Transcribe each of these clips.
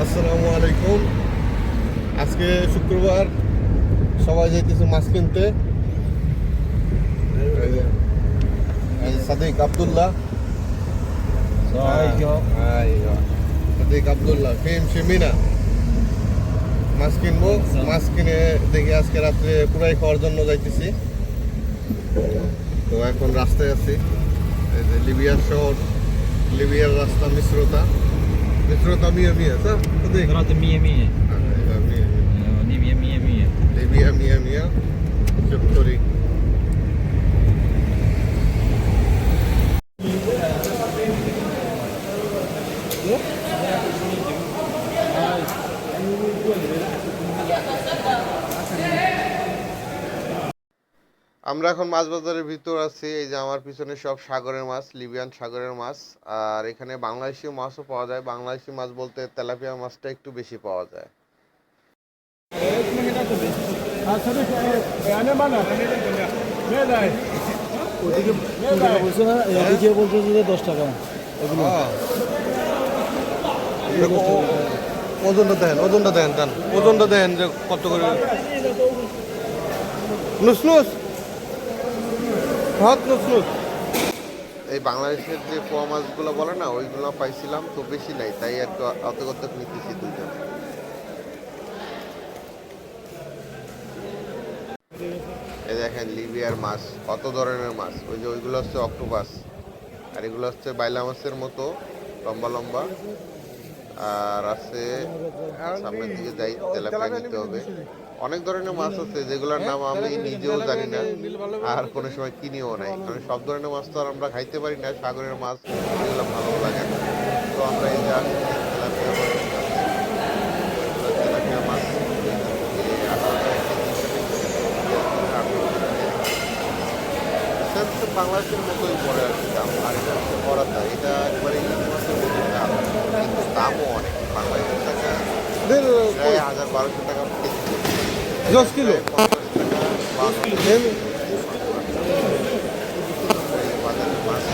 আসসালামু আলাইকুম। আজকে শুক্রবার, সবাই যাইতেছে মাছ কিনতে। সাদিক আব্দুল্লাহ, সাদিক আব্দুল্লাহ, ফিম শিমিনা মাছ কিনবো। মাছ কিনে দেখি আজকে রাত্রে পুরাই খাওয়ার জন্য যাইতেছি। তো এখন রাস্তায় আছি, এই যে লিবিয়ার শহর, লিবিয়ার রাস্তা মিশ্রতা মিয়া মিয়া স্যার Grazie mie mie. মিয়া Di mie mie mie. Libya মিয়া মিয়া চত্বরি। আমরা এখন মাছ বাজারের ভিতর আছি। এই যে আমার পিছনে সব সাগরের মাছ, লিবিয়ান সাগরের মাছ। আর এখানে বাংলাদেশি মাছও পাওয়া যায়। বাংলাদেশি মাছ বলতে তেলাপিয়া মাছটা একটু বেশি পাওয়া যায়। ওদিকে বলছে না, এদিকে বলছে যে 10 টাকা এগুলো। ওজনটা দেন, ওজনটা দেন, দেন ওজনটা দেন যে কত করে। নুস নুস হাত নুস নুস। এই বাংলাদেশের যে পোয়া মাছগুলো বলে না, ওইগুলো পাইছিলাম তো বেশি নাই, তাই একটু অত নিতেছি দুইজন। এই দেখেন লিবিয়ার মাছ, কত ধরনের মাছ। ওই যে ওইগুলো হচ্ছে অক্টোপাস, আর এগুলো হচ্ছে বাইলা মাছের মতো লম্বা লম্বা। আর আছে সামনের দিকে যাই, তেলাপিয়া নিতে হবে। অনেক ধরনের মাছ আছে যেগুলোর নাম আমি নিজেও জানি না, আর কোনো সময় কিনিও নাই, কারণ সব ধরনের মাছ তো আর আমরা খাইতে পারি না। সাগরের মাছ এগুলো ভালো লাগে না। তো আমরা এই যে আসছি তেলাপিয়া মাছ, তেলাপিয়া মাছ 18 টাকা কেজি। বাংলাদেশের মতোই পড়ে আর কি দাম। আর এটা হচ্ছে বড়াতা, এটা একবারে ইলিশ মাছের মতোই দাম, কিন্তু দামও অনেক। বাংলাদেশের টাকা প্রায় 1000-1200 টাকা কেজি, 10 কিলো 50 টাকা। বাজারের মাছ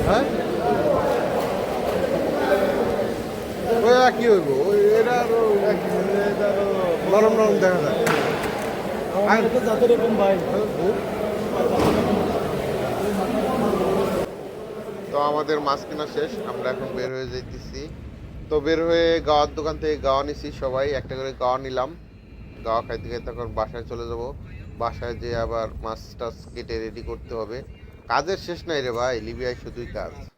হ্যাঁ ওই একই হইব, ওই এটা আরো নরম নরম দেখা যায়। আর যাদের এরকম ভাই তো আমাদের মাছ কেনা শেষ, আমরা এখন বের হয়ে যাইতেছি। তো বের হয়ে গাওয়ার দোকান থেকে গাওয়া নিছি, সবাই একটা করে গাওয়া নিলাম। গাওয়া খাইতে খাইতে এখন বাসায় চলে যাব। বাসায় যেয়ে আবার মাছ টাছ কেটে রেডি করতে হবে। কাজের শেষ নাই রে ভাই, লিবিয়ায় শুধুই কাজ।